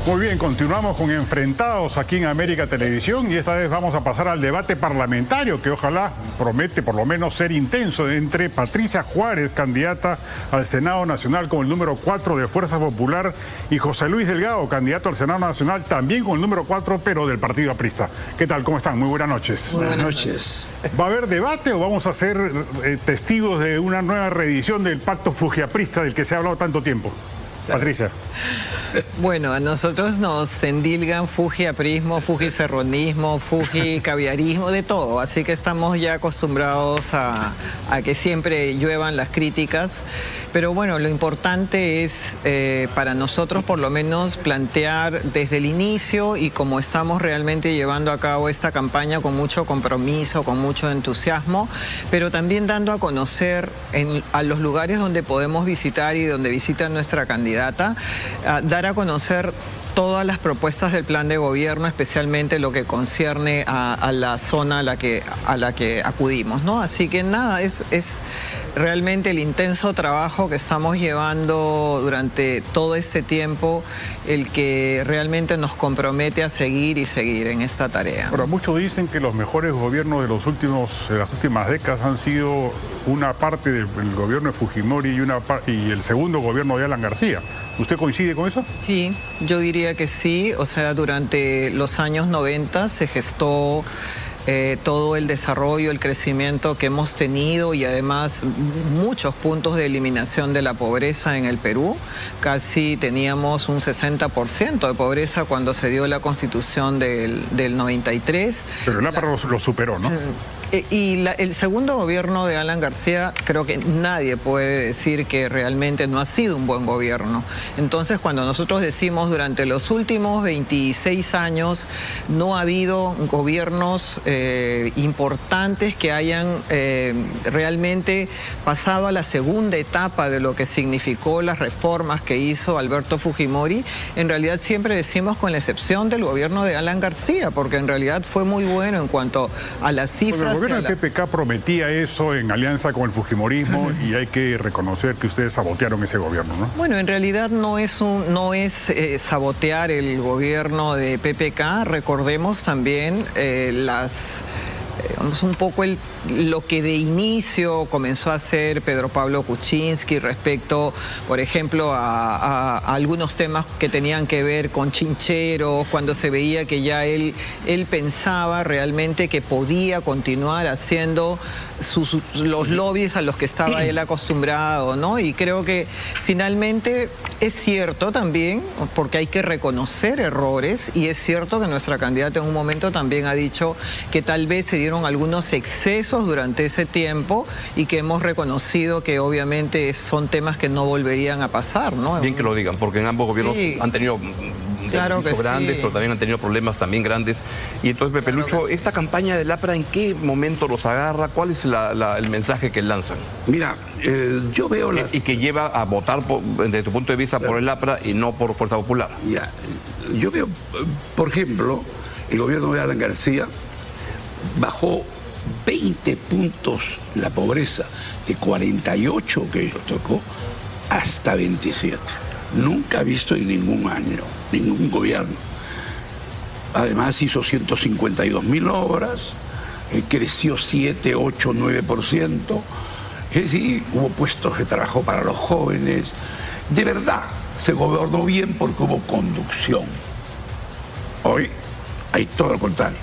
Muy bien, continuamos con Enfrentados aquí en América Televisión y esta vez vamos a pasar al debate parlamentario que ojalá promete por lo menos ser intenso entre Patricia Juárez, candidata al Senado Nacional con el número 4 de Fuerza Popular, y José Luis Delgado, candidato al Senado Nacional también con el número 4 pero del Partido Aprista. ¿Qué tal? ¿Cómo están? Muy buenas noches. Buenas noches. ¿Va a haber debate o vamos a ser testigos de una nueva reedición del pacto fujiaprista del que se ha hablado tanto tiempo? Patricia. Bueno, a nosotros nos endilgan fujiaprismo, fujicerronismo, fujicaviarismo, de todo. Así que estamos ya acostumbrados a que siempre lluevan las críticas. Pero bueno, lo importante es para nosotros por lo menos plantear desde el inicio, y como estamos realmente llevando a cabo esta campaña con mucho compromiso, con mucho entusiasmo, pero también dando a conocer a los lugares donde podemos visitar y donde visita nuestra candidata, dar a conocer todas las propuestas del plan de gobierno, especialmente lo que concierne a la zona a la que acudimos, ¿no? Así que nada, es realmente el intenso trabajo que estamos llevando durante todo este tiempo el que realmente nos compromete a seguir y seguir en esta tarea. Pero muchos dicen que los mejores gobiernos de las últimas décadas han sido una parte del gobierno de Fujimori y el segundo gobierno de Alan García. ¿Usted coincide con eso? Sí, yo diría que sí. O sea, durante los años 90 se gestó todo el desarrollo, el crecimiento que hemos tenido y además muchos puntos de eliminación de la pobreza en el Perú. Casi teníamos un 60% de pobreza cuando se dio la Constitución del 93. Pero el APRA lo superó, ¿no? Y el segundo gobierno de Alan García, creo que nadie puede decir que realmente no ha sido un buen gobierno. Entonces, cuando nosotros decimos durante los últimos 26 años no ha habido gobiernos importantes que hayan realmente pasado a la segunda etapa de lo que significó las reformas que hizo Alberto Fujimori, en realidad siempre decimos con la excepción del gobierno de Alan García, porque en realidad fue muy bueno en cuanto a las cifras. El gobierno del PPK prometía eso en alianza con el Fujimorismo y hay que reconocer que ustedes sabotearon ese gobierno, ¿no? Bueno, en realidad no es sabotear el gobierno de PPK. Recordemos también un poco lo que de inicio comenzó a hacer Pedro Pablo Kuczynski respecto, por ejemplo, a algunos temas que tenían que ver con chincheros, cuando se veía que ya él pensaba realmente que podía continuar haciendo los lobbies a los que estaba él acostumbrado, ¿no? Y creo que finalmente es cierto también, porque hay que reconocer errores, y es cierto que nuestra candidata en un momento también ha dicho que tal vez se dieron algunos excesos durante ese tiempo y que hemos reconocido que obviamente son temas que no volverían a pasar, ¿no? Bien que lo digan, porque en ambos gobiernos han tenido grandes, pero también han tenido problemas también grandes. Y entonces, Pepe Lucho, ¿esta campaña del APRA en qué momento los agarra? ¿Cuál es el mensaje que lanzan? Mira, yo veo y que lleva a votar, desde tu punto de vista, por el APRA y no por Fuerza Popular. Ya, yo veo, por ejemplo, el gobierno de Alan García bajó 20 puntos la pobreza, de 48 que ellos tocó hasta 27. Nunca visto en ningún año, ningún gobierno. Además hizo 152.000 obras, creció 7, 8, 9%. Es decir, hubo puestos de trabajo para los jóvenes. De verdad, se gobernó bien porque hubo conducción. Hoy hay todo lo contrario.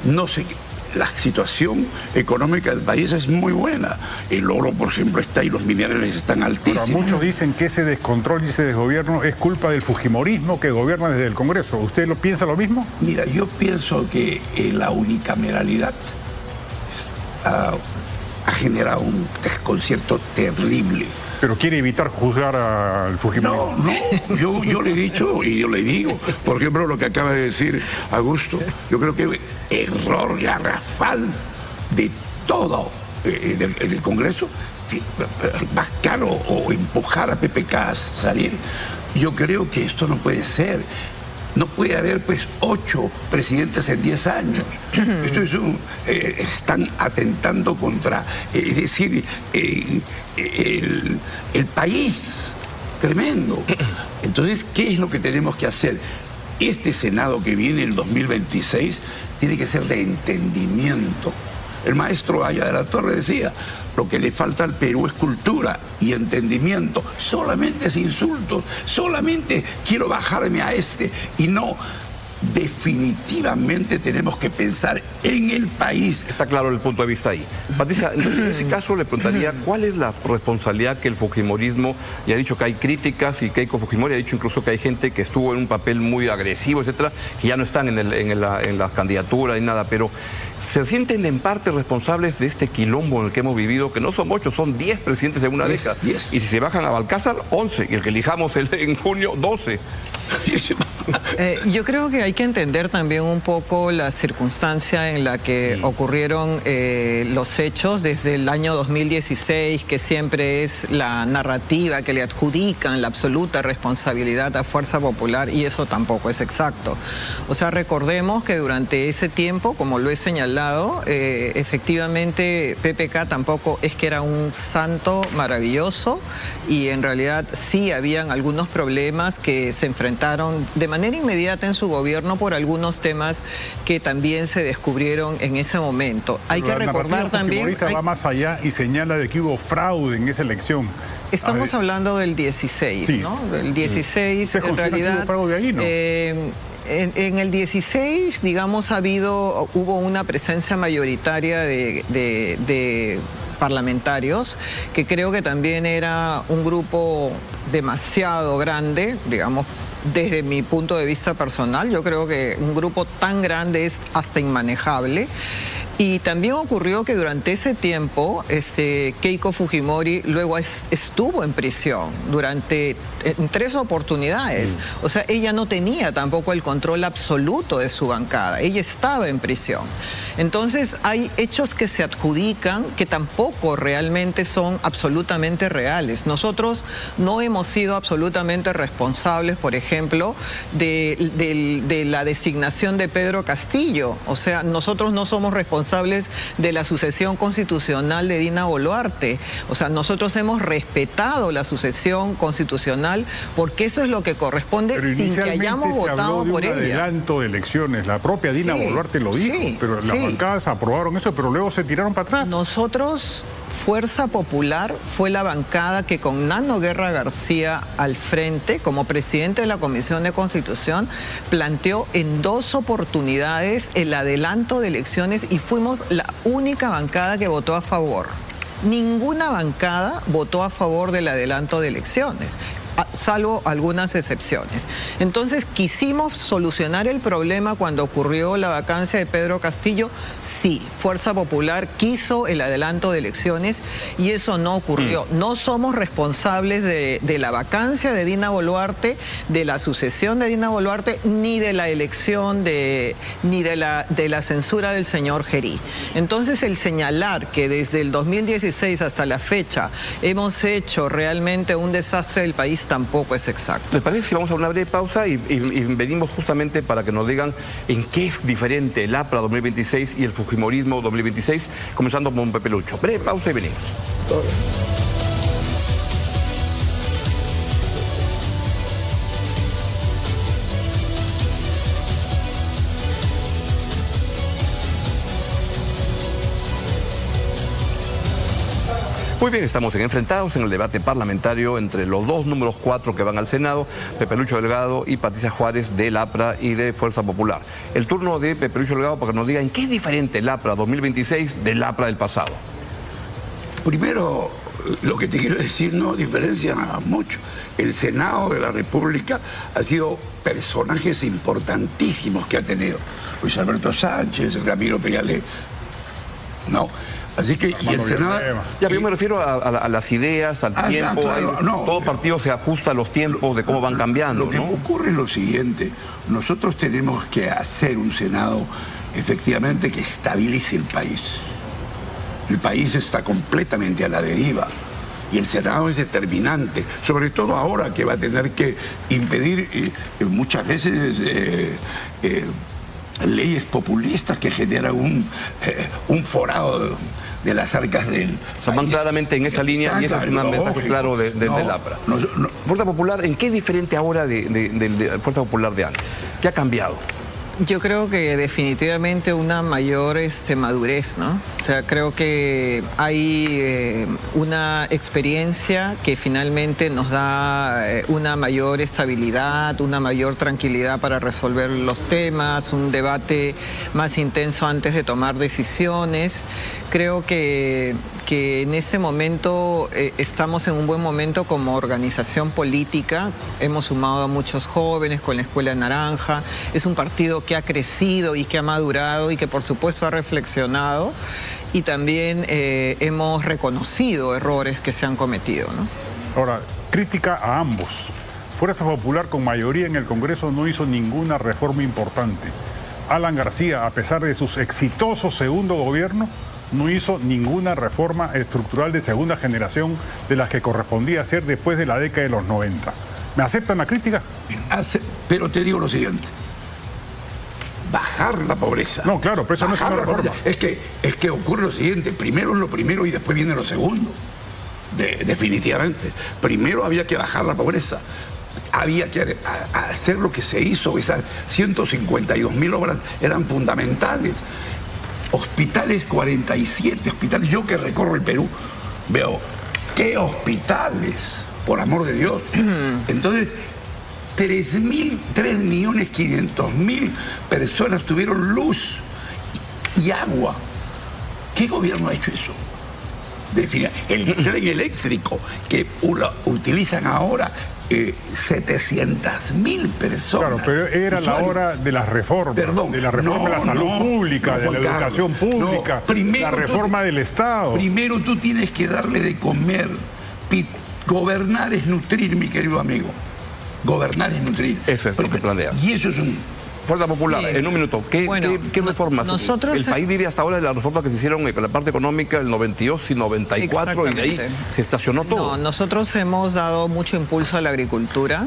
No sé qué. La situación económica del país es muy buena. El oro, por ejemplo, está y los minerales están altísimos. Pero muchos dicen que ese descontrol y ese desgobierno es culpa del fujimorismo que gobierna desde el Congreso. ¿Usted piensa lo mismo? Mira, yo pienso que la unicameralidad ha generado un desconcierto terrible. Pero quiere evitar juzgar al Fujimorismo. No, yo le he dicho y yo le digo, por ejemplo, lo que acaba de decir Augusto, yo creo que error garrafal de todo en el Congreso, más caro o empujar a PPK a salir. Yo creo que esto no puede ser. No puede haber, pues, 8 presidentes en 10 años. Esto es están atentando contra, es decir, el país. Tremendo. Entonces, ¿qué es lo que tenemos que hacer? Este Senado que viene el 2026 tiene que ser de entendimiento. El maestro Aya de la Torre decía, lo que le falta al Perú es cultura y entendimiento. Solamente es insultos, solamente quiero bajarme a este y no. Definitivamente tenemos que pensar en el país. Está claro el punto de vista ahí. Patricia, entonces en ese caso le preguntaría cuál es la responsabilidad que el fujimorismo, ya ha dicho que hay críticas y Keiko Fujimori ha dicho incluso que hay gente que estuvo en un papel muy agresivo, etcétera, que ya no están en la candidatura ni nada, pero ¿se sienten en parte responsables de este quilombo en el que hemos vivido? Que no son 8, son 10 presidentes en una década. Y si se bajan a Balcázar, 11. Y el que elijamos en junio, 12. Yo creo que hay que entender también un poco la circunstancia en la que ocurrieron los hechos desde el año 2016, que siempre es la narrativa que le adjudican la absoluta responsabilidad a Fuerza Popular, y eso tampoco es exacto. O sea, recordemos que durante ese tiempo, como lo he señalado, efectivamente PPK tampoco es que era un santo maravilloso, y en realidad sí habían algunos problemas que se enfrentaron de manera inmediata en su gobierno por algunos temas que también se descubrieron en ese momento. Hay que recordar también... va más allá y señala de que hubo fraude en esa elección. Estamos hablando del 16, sí, ¿no? Del 16, en realidad... ¿Hubo fraude ahí, no? En el 16, digamos, hubo una presencia mayoritaria de parlamentarios, que creo que también era un grupo demasiado grande, digamos, desde mi punto de vista personal. Yo creo que un grupo tan grande es hasta inmanejable. Y también ocurrió que durante ese tiempo Keiko Fujimori luego estuvo en prisión en 3 oportunidades. O sea, ella no tenía tampoco el control absoluto de su bancada. Ella estaba en prisión. Entonces hay hechos que se adjudican que tampoco realmente son absolutamente reales. Nosotros no hemos sido absolutamente responsables, por ejemplo, de la designación de Pedro Castillo. O sea, nosotros no somos responsables de la sucesión constitucional de Dina Boluarte. O sea, nosotros hemos respetado la sucesión constitucional porque eso es lo que corresponde, sin que hayamos votado por ella. Adelanto de elecciones, la propia Dina Boluarte lo dijo, pero las bancadas aprobaron eso, pero luego se tiraron para atrás. Nosotros... Fuerza Popular fue la bancada que con Nano Guerra García al frente, como presidente de la Comisión de Constitución, planteó en 2 oportunidades el adelanto de elecciones y fuimos la única bancada que votó a favor. Ninguna bancada votó a favor del adelanto de elecciones, salvo algunas excepciones. Entonces, ¿quisimos solucionar el problema cuando ocurrió la vacancia de Pedro Castillo? Sí, Fuerza Popular quiso el adelanto de elecciones y eso no ocurrió. No somos responsables de la vacancia de Dina Boluarte, de la sucesión de Dina Boluarte, ni de la elección ni de la censura del señor Gerí. Entonces, el señalar que desde el 2016 hasta la fecha hemos hecho realmente un desastre del país tampoco es exacto. ¿Les parece si vamos a una breve pausa y venimos justamente para que nos digan en qué es diferente el APRA 2026 y el Fujimorismo 2026, comenzando con Pepe Lucho? Breve pausa y venimos. Muy bien, estamos enfrentados en el debate parlamentario entre los 2 números 4 que van al Senado, Pepe Lucho Delgado y Patricia Juárez del APRA y de Fuerza Popular. El turno de Pepe Lucho Delgado para que nos diga en qué es diferente el APRA 2026 del APRA del pasado. Primero, lo que te quiero decir no diferencia mucho. El Senado de la República ha sido personajes importantísimos que ha tenido. Luis Alberto Sánchez, Ramiro Prialé, ¿no? Así que, y el Senado... Ya, yo me refiero a las ideas, al tiempo. Claro, todo partido se ajusta a los tiempos de cómo van cambiando. Lo que ocurre es lo siguiente. Nosotros tenemos que hacer un Senado, efectivamente, que estabilice el país. El país está completamente a la deriva. Y el Senado es determinante, sobre todo ahora que va a tener que impedir muchas veces... leyes populistas que generan un forado de las arcas del o sea, van claramente en esa línea y ese es un mensaje claro del APRA. Fuerza Popular, ¿en qué es diferente ahora de Fuerza Popular de antes? ¿Qué ha cambiado? Yo creo que definitivamente una mayor madurez, ¿no? O sea, creo que hay una experiencia que finalmente nos da una mayor estabilidad, una mayor tranquilidad para resolver los temas, un debate más intenso antes de tomar decisiones. Creo que en este momento estamos en un buen momento como organización política. Hemos sumado a muchos jóvenes con la Escuela Naranja. Es un partido que ha crecido y que ha madurado y que por supuesto ha reflexionado. Y también hemos reconocido errores que se han cometido, ¿no? Ahora, crítica a ambos. Fuerza Popular con mayoría en el Congreso no hizo ninguna reforma importante. Alan García, a pesar de sus exitosos segundo gobierno, no hizo ninguna reforma estructural de segunda generación de las que correspondía hacer después de la década de los 90. ¿Me aceptan la crítica? Pero te digo lo siguiente. Bajar la pobreza. No, claro, pero eso no es una reforma. Es que ocurre lo siguiente. Primero es lo primero y después viene lo segundo. Definitivamente. Primero había que bajar la pobreza. Había que hacer lo que se hizo. Esas 152.000 obras eran fundamentales. Hospitales, 47 hospitales. Yo que recorro el Perú veo, ¿qué hospitales? Por amor de Dios. Entonces, 3.500.000 personas tuvieron luz y agua. ¿Qué gobierno ha hecho eso? El tren eléctrico que utilizan ahora 700.000 personas. Claro, pero era la hora de las reformas. Perdón, de la reforma de la salud pública, de la educación pública, la reforma del Estado. Primero tú tienes que darle de comer. Gobernar es nutrir, mi querido amigo. Gobernar es nutrir. Eso es lo que plantea. Y eso es un... Fuerza Popular, sí. En un minuto, ¿qué reformas? El país vive hasta ahora de las reformas que se hicieron con la parte económica el 92 y 94 y de ahí se estacionó todo. No, nosotros hemos dado mucho impulso a la agricultura.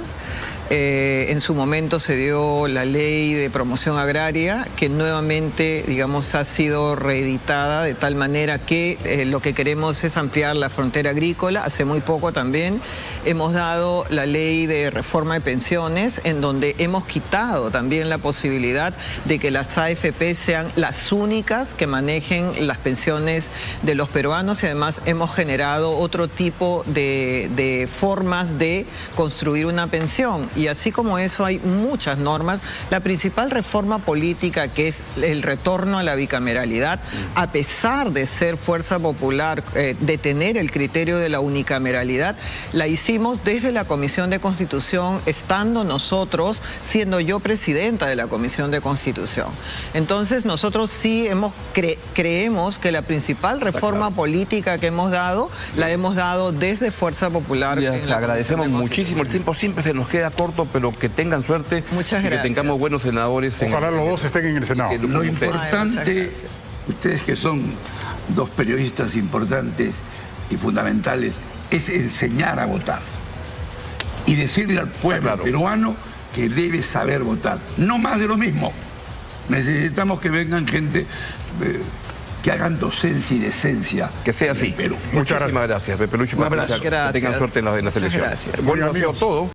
En su momento se dio la ley de promoción agraria que nuevamente, digamos, ha sido reeditada de tal manera que lo que queremos es ampliar la frontera agrícola. Hace muy poco también hemos dado la ley de reforma de pensiones en donde hemos quitado también la posibilidad de que las AFP sean las únicas que manejen las pensiones de los peruanos y además hemos generado otro tipo de formas de construir una pensión. Y así como eso hay muchas normas. La principal reforma política, que es el retorno a la bicameralidad, a pesar de ser Fuerza Popular, de tener el criterio de la unicameralidad, la hicimos desde la Comisión de Constitución, estando nosotros, siendo yo presidenta de la Comisión de Constitución. Entonces nosotros sí creemos que la principal reforma política que hemos dado, la hemos dado desde Fuerza Popular. Le agradecemos muchísimo. El tiempo siempre se nos queda corto, pero que tengan suerte. Muchas gracias. Y que tengamos buenos senadores. Ojalá los dos estén en el Senado. Lo importante, ustedes que son dos periodistas importantes y fundamentales, es enseñar a votar. Y decirle al pueblo peruano que debe saber votar. No más de lo mismo. Necesitamos que vengan gente que hagan docencia y decencia. Que sea así. Perú. Muchísimas gracias, Pepe Lucho. Un abrazo. Que tengan suerte en las elecciones. Gracias. Bueno, ha sido todo.